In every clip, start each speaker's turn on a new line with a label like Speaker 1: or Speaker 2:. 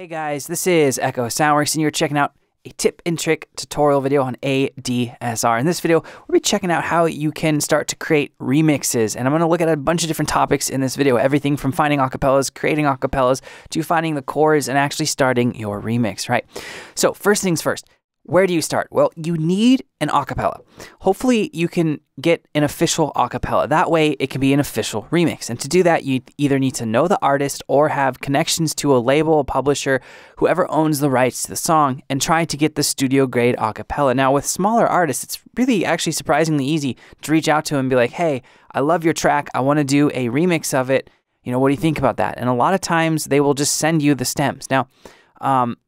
Speaker 1: Hey guys, this is Echo Soundworks and you're checking out a tip and trick tutorial video on ADSR. In this video, we'll be checking out how you can start to create remixes, and I'm going to look at a bunch of different topics in this video, everything from finding acapellas, creating acapellas, to finding the chords and actually starting your remix, right? So first things first, where do you start? Well, you need an acapella. Hopefully you can get an official acapella. That way it can be an official remix. And to do that, you either need to know the artist or have connections to a label, a publisher, whoever owns the rights to the song, and try to get the studio grade acapella. Now with smaller artists, it's really actually surprisingly easy to reach out to them and be like, hey, I love your track. I want to do a remix of it. You know, what do you think about that? And a lot of times they will just send you the stems. Now,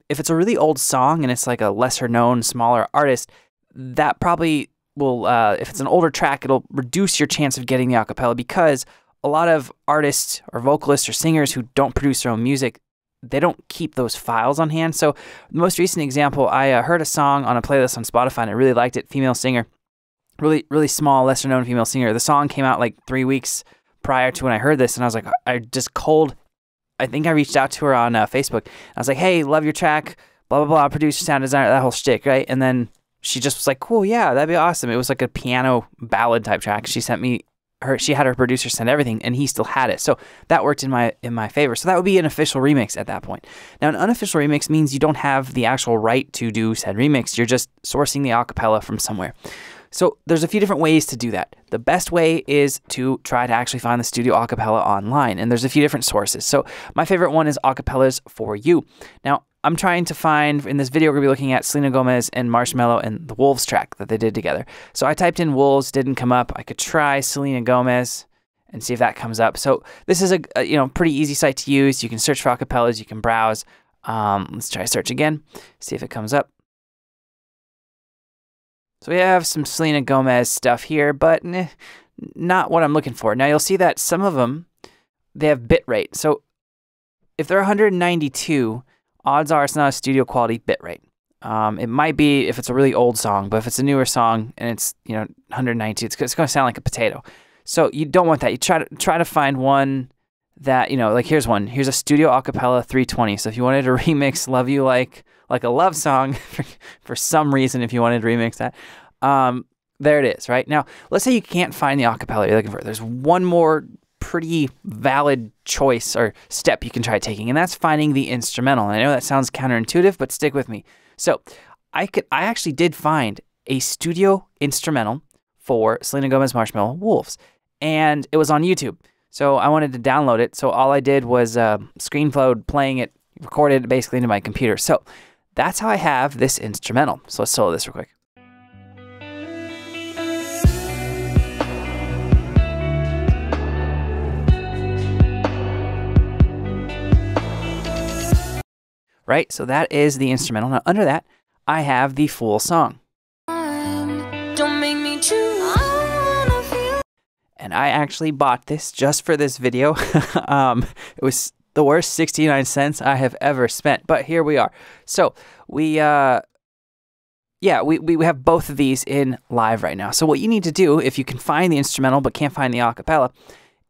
Speaker 1: if it's a really old song and it's like a lesser known, smaller artist, that probably will, if it's an older track, it'll reduce your chance of getting the acapella, because a lot of artists or vocalists or singers who don't produce their own music, they don't keep those files on hand. So the most recent example, I heard a song on a playlist on Spotify and I really liked it, female singer, really small, lesser known female singer. The song came out like 3 weeks prior to when I heard this, and I was like, I think I reached out to her on Facebook. I was like, hey, love your track, blah, blah, blah, producer, sound designer, that whole shtick, right? And then she just was like, cool, yeah, that'd be awesome. It was like a piano ballad type track. She sent me she had her producer send everything, and he still had it. So that worked in my favor. So that would be an official remix at that point. Now, an unofficial remix means you don't have the actual right to do said remix. You're just sourcing the acapella from somewhere. So there's a few different ways to do that. The best way is to try to actually find the studio acapella online, and there's a few different sources. So my favorite one is Acapellas For You. Now, I'm trying to find, in this video, we're going to be looking at Selena Gomez and Marshmello and the Wolves track that they did together. So I typed in Wolves, didn't come up. I could try Selena Gomez and see if that comes up. So this is a pretty easy site to use. You can search for acapellas, you can browse. Let's try search again, see if it comes up. So we have some Selena Gomez stuff here, but not what I'm looking for. Now you'll see that some of them, they have bitrate. So if they're 192, odds are it's not a studio quality bitrate. It might be if it's a really old song, but if it's a newer song and it's 192, it's going to sound like a potato. So you don't want that. You try to find one that like here's one. Here's a studio acapella 320. So if you wanted to remix "Love You Like a Love Song" for some reason, if you wanted to remix that, there it is. Right now, let's say you can't find the acapella you're looking for. There's one more pretty valid choice or step you can try taking, and that's finding the instrumental. And I know that sounds counterintuitive, but stick with me. So I actually did find a studio instrumental for Selena Gomez, Marshmello, Wolves, and it was on YouTube. So I wanted to download it. So all I did was ScreenFlow, playing it, recorded it basically into my computer. So that's how I have this instrumental. So let's solo this real quick. Right, so that is the instrumental. Now under that, I have the full song. Don't make me choose. And I actually bought this just for this video. It was the worst 69 cents I have ever spent, but here we are. So we have both of these in live right now. So what you need to do, if you can find the instrumental but can't find the acapella,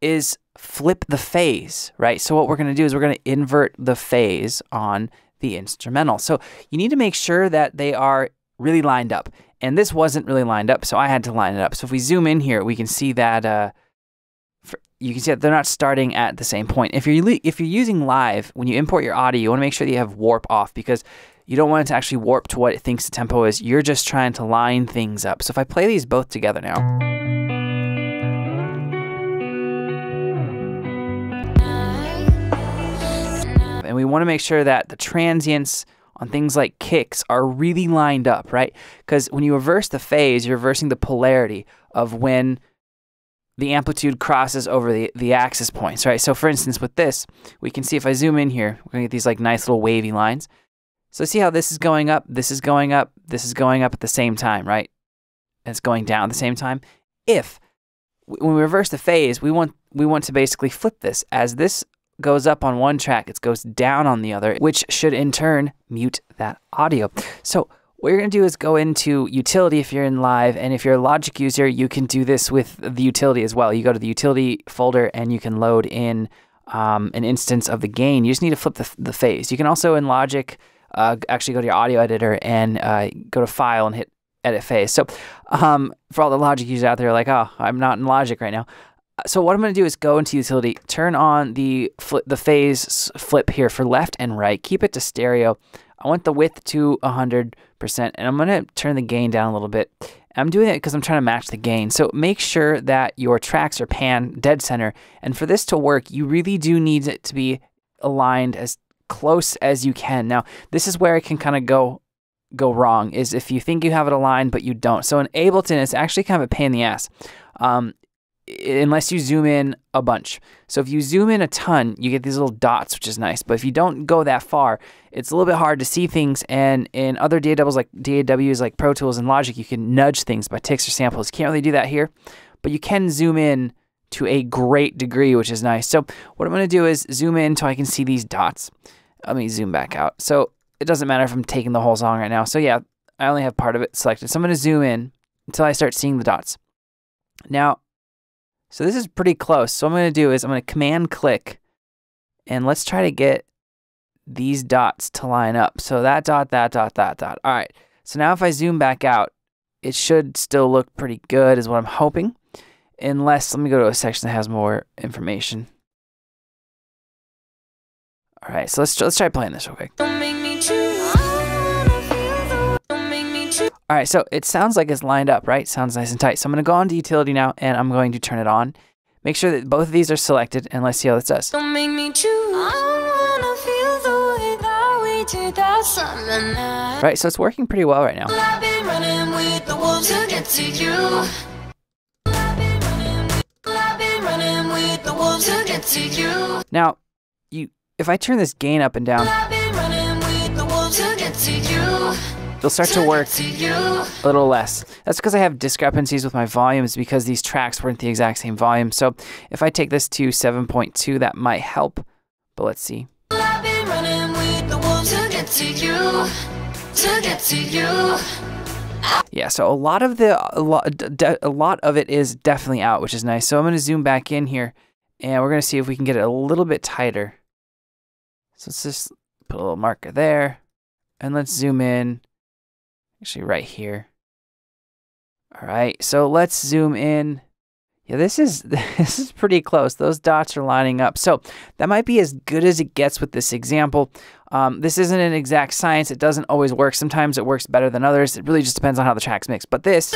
Speaker 1: is flip the phase, right? So what we're going to do is we're going to invert the phase on the instrumental. So you need to make sure that they are really lined up. And this wasn't really lined up, so I had to line it up. So if we zoom in here, we can see that you can see that they're not starting at the same point. If you're using live, when you import your audio, you want to make sure that you have warp off, because you don't want it to actually warp to what it thinks the tempo is. You're just trying to line things up. So if I play these both together now. And we want to make sure that the transients on things like kicks are really lined up, right? Because when you reverse the phase, you're reversing the polarity of when the amplitude crosses over the axis points, right? So for instance, with this, we can see if I zoom in here, we're going to get these like nice little wavy lines. So see how this is going up, this is going up, this is going up at the same time, right? And it's going down at the same time. When we reverse the phase, we want to basically flip this. As this goes up on one track, it goes down on the other, which should in turn mute that audio. So what you're going to do is go into utility if you're in live, and if you're a Logic user, you can do this with the utility as well. You go to the utility folder and you can load in an instance of the gain. You just need to flip the phase. You can also in Logic actually go to your audio editor and go to File and hit Edit Phase. So for all the Logic users out there like, oh, I'm not in Logic right now. So what I'm going to do is go into Utility, turn on the phase flip here for left and right, keep it to stereo. I want the width to 100%, and I'm going to turn the gain down a little bit. I'm doing it because I'm trying to match the gain. So make sure that your tracks are pan dead center. And for this to work, you really do need it to be aligned as close as you can. Now, this is where it can kind of go wrong, is if you think you have it aligned, but you don't. So in Ableton, it's actually kind of a pain in the ass. Unless you zoom in a bunch. So if you zoom in a ton, you get these little dots, which is nice. But if you don't go that far, it's a little bit hard to see things. And in other DAWs like Pro Tools and Logic, you can nudge things by ticks or samples. You can't really do that here, but you can zoom in to a great degree, which is nice. So what I'm going to do is zoom in until I can see these dots. Let me zoom back out. So it doesn't matter if I'm taking the whole song right now. So yeah, I only have part of it selected. So I'm going to zoom in until I start seeing the dots. Now, so this is pretty close. So what I'm going to do is I'm going to Command click, and let's try to get these dots to line up. So that dot, that dot, that dot. All right. So now if I zoom back out, it should still look pretty good is what I'm hoping. Unless, let me go to a section that has more information. All right. So let's try playing this real quick. All right, so it sounds like it's lined up, right? Sounds nice and tight. So I'm going to go on to Utility now, and I'm going to turn it on. Make sure that both of these are selected, and let's see how this does. Don't make me choose. I wanna feel the way that we did that summer night. Right, so it's working pretty well right now. I've been running with the wolves to get to you. I've been running with the wolves to get to you. Now, if I turn this gain up and down, I've been running with the wolves to get to you. It'll start to work a little less. That's because I have discrepancies with my volumes because these tracks weren't the exact same volume. So if I take this to 7.2, that might help. But let's see. I've been running with the wolves to get to you, to get to you. Yeah, so a lot of it is definitely out, which is nice. So I'm going to zoom back in here, and we're going to see if we can get it a little bit tighter. So let's just put a little marker there, and let's zoom in. Actually, right here. All right, so let's zoom in. Yeah, this is pretty close. Those dots are lining up. So that might be as good as it gets with this example. This isn't an exact science. It doesn't always work. Sometimes it works better than others. It really just depends on how the track's mixed. But this...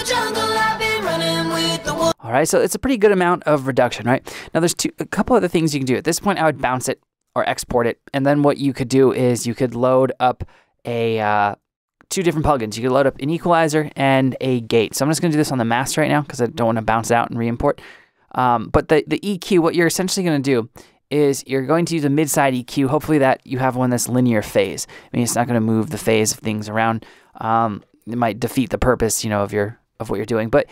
Speaker 1: All right, so it's a pretty good amount of reduction, right? Now, there's a couple other things you can do. At this point, I would bounce it or export it. And then what you could do is you could load up two different plugins. You could load up an equalizer and a gate. So I'm just going to do this on the master right now because I don't want to bounce it out and re-import. But the EQ, what you're essentially going to do is you're going to use a mid-side EQ. Hopefully that you have one that's linear phase. I mean, it's not going to move the phase of things around. It might defeat the purpose, of what you're doing. But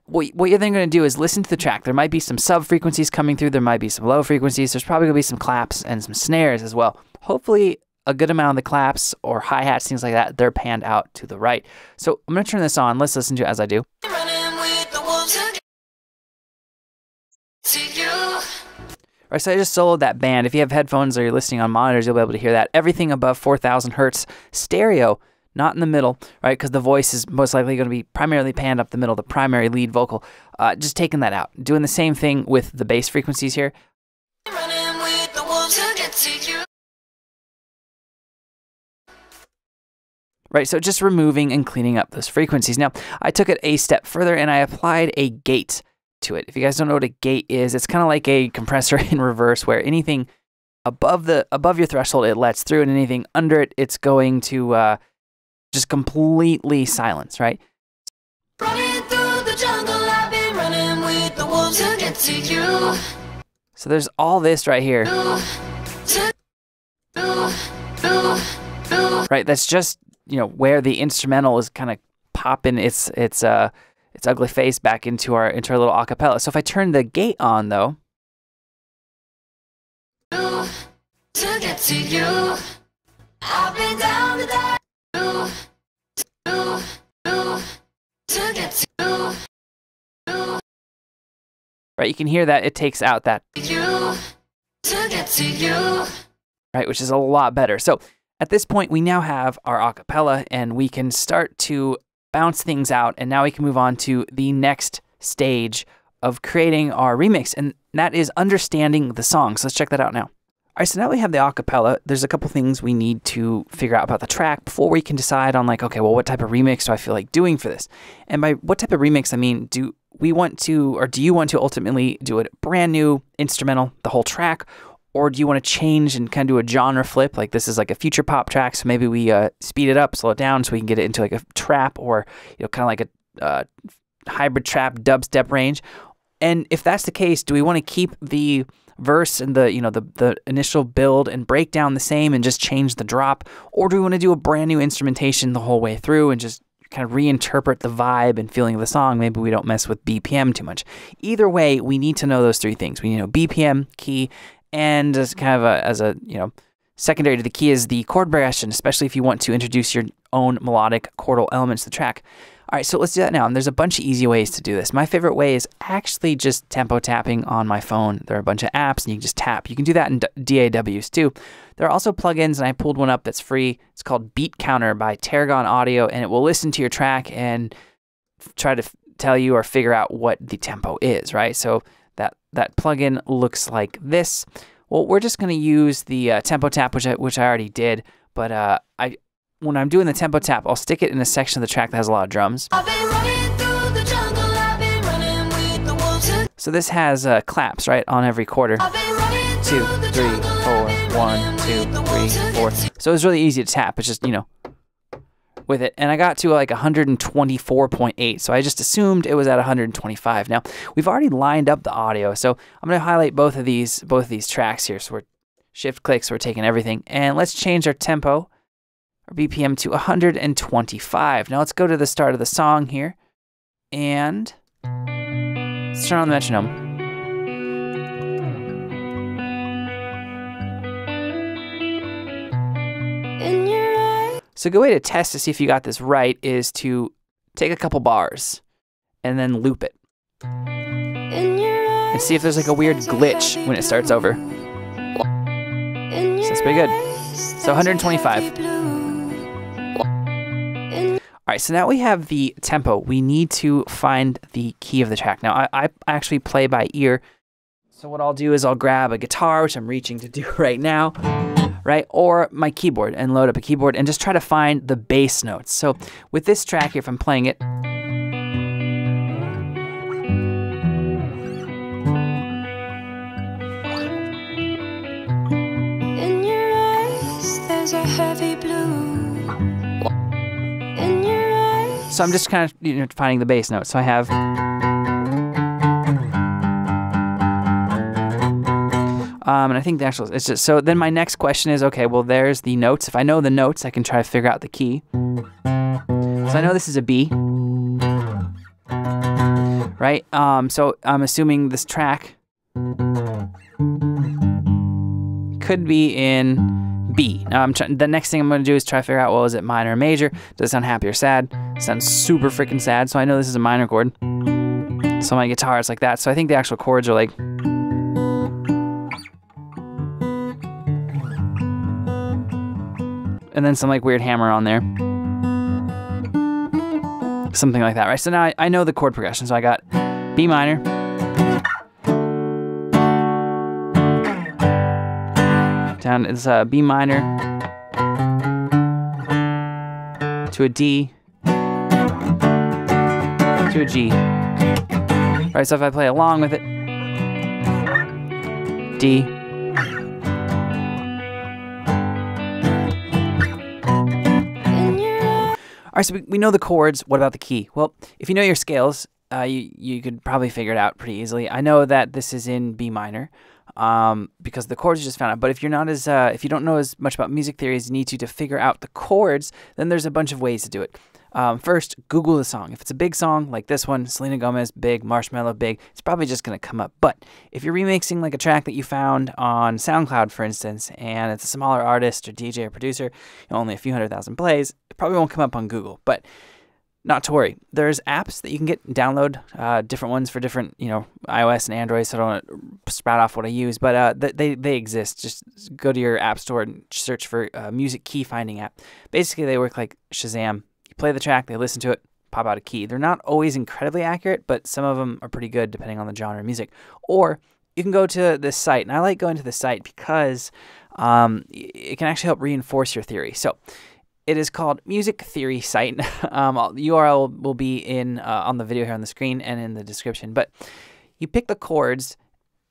Speaker 1: what you're then going to do is listen to the track. There might be some sub frequencies coming through. There might be some low frequencies. There's probably going to be some claps and some snares as well. Hopefully a good amount of the claps or hi-hats, things like that, they're panned out to the right. So I'm going to turn this on. Let's listen to it as I do. All right, so I just soloed that band. If you have headphones or you're listening on monitors, you'll be able to hear that. Everything above 4,000 hertz, stereo, not in the middle, right? Because the voice is most likely going to be primarily panned up the middle, the primary lead vocal. Just taking that out. Doing the same thing with the bass frequencies here. Right, so just removing and cleaning up those frequencies. Now, I took it a step further and I applied a gate to it. If you guys don't know what a gate is, it's kind of like a compressor in reverse where anything above your threshold, it lets through, and anything under it, it's going to just completely silence, right? Running through the jungle, I've been running with the wolves to get to you. So there's all this right here. Right, that's just where the instrumental is kind of popping its ugly face back into our little acapella. So if I turn the gate on though, to get to you, I've been down the dark. To get to you. Right, you can hear that it takes out that. To
Speaker 2: it to you.
Speaker 1: Right, which is a lot better. So at this point, we now have our acapella, and we can start to bounce things out, and now we can move on to the next stage of creating our remix, and that is understanding the song. So let's check that out now. All right, so now we have the acapella. There's a couple things we need to figure out about the track before we can decide on like, okay, well, what type of remix do I feel like doing for this? And by what type of remix, I mean, do you want to ultimately do a brand new instrumental, the whole track, or do you want to change and kind of do a genre flip? Like this is like a future pop track, so maybe we speed it up, slow it down, so we can get it into like a trap or kind of like a hybrid trap dubstep range. And if that's the case, do we want to keep the verse and the initial build and breakdown the same and just change the drop, or do we want to do a brand new instrumentation the whole way through and just kind of reinterpret the vibe and feeling of the song? Maybe we don't mess with BPM too much. Either way, we need to know those three things. We need to know BPM, key, and as kind of secondary to the key is the chord progression, especially if you want to introduce your own melodic chordal elements to the track. All right, so let's do that now. And there's a bunch of easy ways to do this. My favorite way is actually just tempo tapping on my phone. There are a bunch of apps and you can just tap. You can do that in DAWs too. There are also plugins, and I pulled one up that's free. It's called Beat Counter by Tarragon Audio, and it will listen to your track and try to tell you or figure out what the tempo is, right? So that plugin looks like this. Well, we're just going to use the tempo tap, which I already did, but when I'm doing the tempo tap, I'll stick it in a section of the track that has a lot of drums.
Speaker 2: I've been running through the jungle, I've been running with the wolves.
Speaker 1: So this has claps, right, on every quarter.
Speaker 2: I've been running
Speaker 1: 2,
Speaker 2: through the
Speaker 1: 3,
Speaker 2: jungle,
Speaker 1: 4,
Speaker 2: I've been
Speaker 1: 1,
Speaker 2: running
Speaker 1: 2,
Speaker 2: with the
Speaker 1: 3,
Speaker 2: wolves.
Speaker 1: 4. So it's really easy to tap. It's just, with it. And I got to like 124.8. So I just assumed it was at 125. Now, we've already lined up the audio. So I'm going to highlight both of these tracks here. So we're shift click, so we're taking everything. And let's change our tempo, our BPM, to 125. Now let's go to the start of the song here. And let's turn on the metronome.
Speaker 2: In your eyes.
Speaker 1: So a good way to test to see if you got this right is to take a couple bars and then loop it.
Speaker 2: In your eyes.
Speaker 1: And see if there's like a weird glitch when it starts over.
Speaker 2: In your
Speaker 1: So that's pretty good.
Speaker 2: eyes,
Speaker 1: So 125.
Speaker 2: blue.
Speaker 1: All right, so now we have the tempo. We need to find the key of the track. Now, I actually play by ear. So what I'll do is I'll grab a guitar, which I'm reaching to do right now, right? Or my keyboard and load up a keyboard and just try to find the bass notes. So with this track here, if I'm playing it,
Speaker 2: In your eyes, there's a heavy blue. In your eyes.
Speaker 1: so I'm just kind of finding the bass notes. So I have, and I think the actual, it's just, so then my next question is, okay, well, there's the notes. If I know the notes, I can try to figure out the key. So I know this is a B, right? So I'm assuming this track could be in B. Now the next thing I'm going to do is try to figure out, well, is it minor or major? Does it sound happy or sad? It sounds super freaking sad, so I know this is a minor chord. So my guitar is like that. So I think the actual chords are like, and then some like weird hammer on there. Something like that, right? So now I know the chord progression. So I got B minor, down it's B minor to a D to a G. Right, so if I play along with it, D, all right, so we know the chords. What about the key? Well, if you know your scales, you could probably figure it out pretty easily. I know that this is in B minor because the chords you just found out. But if you're not as, if you don't know as much about music theory as you need to figure out the chords, then there's a bunch of ways to do it. First, Google the song. If it's a big song like this one, Selena Gomez, big, Marshmello, big, it's probably just going to come up. But if you're remixing like a track that you found on SoundCloud, for instance, and it's a smaller artist or DJ or producer, only a few 100,000 plays, it probably won't come up on Google. But not to worry. There's apps that you can download, different ones for different, iOS and Android. So I don't want to sprout off what I use, but they exist. Just go to your app store and search for music key finding app. Basically, they work like Shazam. You play the track, they listen to it, pop out a key. They're not always incredibly accurate, but some of them are pretty good depending on the genre of music. Or you can go to this site, and I like going to the site because it can actually help reinforce your theory. So it is called Music Theory Site. The URL will be in on the video here on the screen and in the description. But you pick the chords,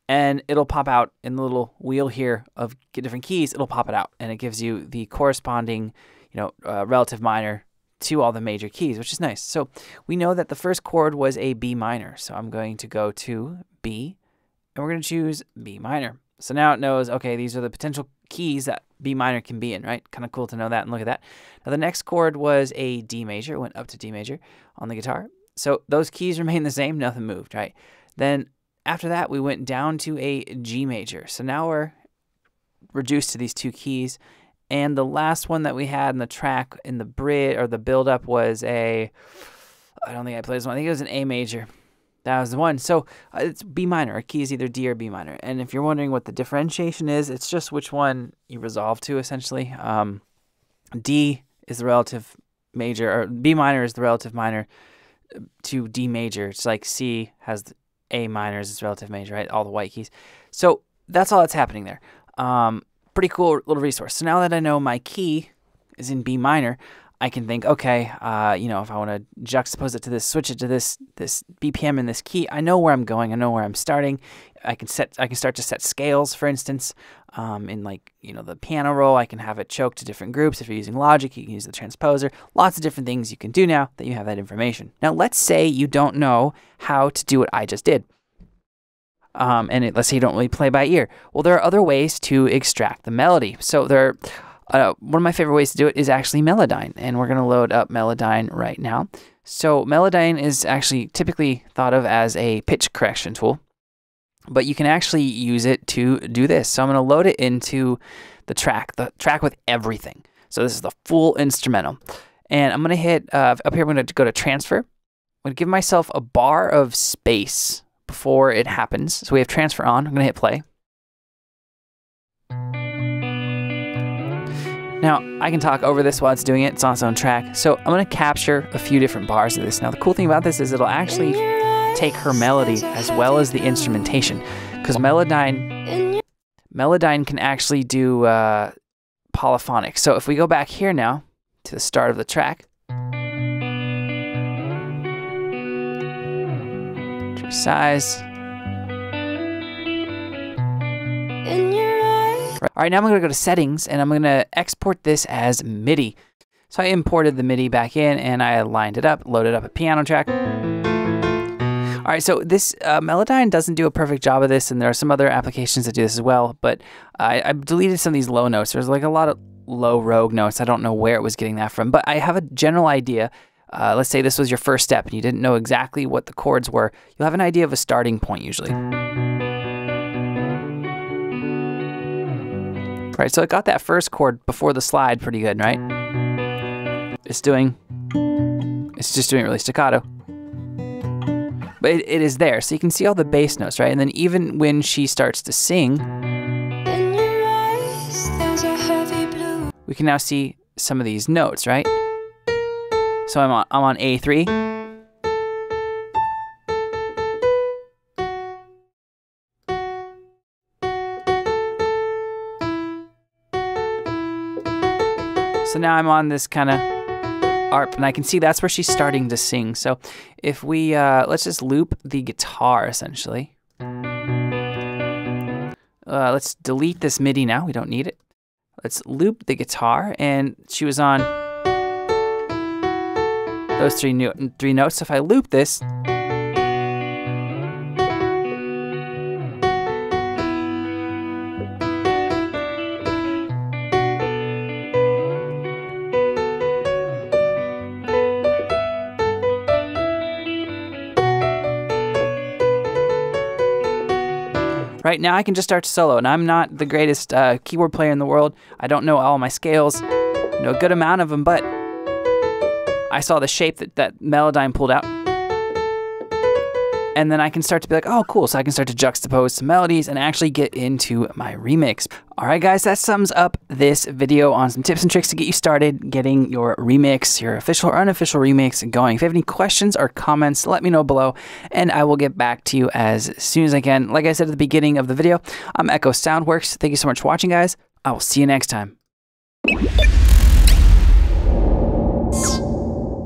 Speaker 1: and it'll pop out in the little wheel here of different keys. It'll pop it out, and it gives you the corresponding, relative minor to all the major keys, which is nice. So we know that the first chord was a B minor. So I'm going to go to B, and we're going to choose B minor. So now it knows, okay, these are the potential keys that B minor can be in, right? Kind of cool to know that and look at that. Now the next chord was a D major, went up to D major on the guitar. So those keys remain the same, nothing moved, right? Then after that, we went down to a G major. So now we're reduced to these two keys. And the last one that we had in the track in the bridge or the build-up was I don't think I played this one. I think it was an A major. That was the one. So it's B minor. A key is either D or B minor. And if you're wondering what the differentiation is, it's just which one you resolve to, essentially. D is the relative major, or B minor is the relative minor to D major. It's like C has A minor as its relative major, right? All the white keys. So that's all that's happening there. Pretty cool little resource. So now that I know my key is in B minor, I can think, okay, if I want to juxtapose it to this, switch it to this BPM in this key, I know where I'm going. I know where I'm starting. I can start to set scales, for instance, in the piano roll. I can have it choke to different groups. If you're using Logic, you can use the transposer. Lots of different things you can do now that you have that information. Now, let's say you don't know how to do what I just did. Let's say you don't really play by ear. Well, there are other ways to extract the melody. So one of my favorite ways to do it is actually Melodyne, and we're going to load up Melodyne right now. So Melodyne is actually typically thought of as a pitch correction tool, but you can actually use it to do this. So I'm going to load it into the track with everything. So this is the full instrumental, and I'm going to hit up here. I'm going to go to transfer. I'm going to give myself a bar of space before it happens. So we have transfer on. I'm going to hit play. Now, I can talk over this while it's doing it. It's on its own track. So I'm going to capture a few different bars of this. Now, the cool thing about this is it'll actually take her melody as well as the instrumentation. Because Melodyne can actually do polyphonic. So if we go back here now to the start of the track. Size. All right, now I'm going to go to settings, and I'm going to export this as MIDI. So I imported the MIDI back in, and I lined it up, loaded up a piano track. All right, so this Melodyne doesn't do a perfect job of this, and there are some other applications that do this as well, but I deleted some of these low notes. There's like a lot of low rogue notes. I don't know where it was getting that from, but I have a general idea. Let's say this was your first step, and you didn't know exactly what the chords were. You'll have an idea of a starting point usually. Right, so it got that first chord before the slide pretty good, right? It's just doing it really staccato. But it is there, so you can see all the bass notes, right? And then even when she starts to sing, we can now see some of these notes, right? So I'm on A3. So now I'm on this kind of ARP, and I can see that's where she's starting to sing. So if we, let's just loop the guitar, essentially. Let's delete this MIDI now. We don't need it. Let's loop the guitar, and she was on those three notes. So if I loop this, right now I can just start to solo, and I'm not the greatest keyboard player in the world. I don't know all my scales, know a good amount of them, but I saw the shape that Melodyne pulled out. And then I can start to be like, oh, cool. So I can start to juxtapose some melodies and actually get into my remix. All right, guys, that sums up this video on some tips and tricks to get you started getting your remix, your official or unofficial remix going. If you have any questions or comments, let me know below, and I will get back to you as soon as I can. Like I said at the beginning of the video, I'm Echo Soundworks. Thank you so much for watching, guys. I will see you next time.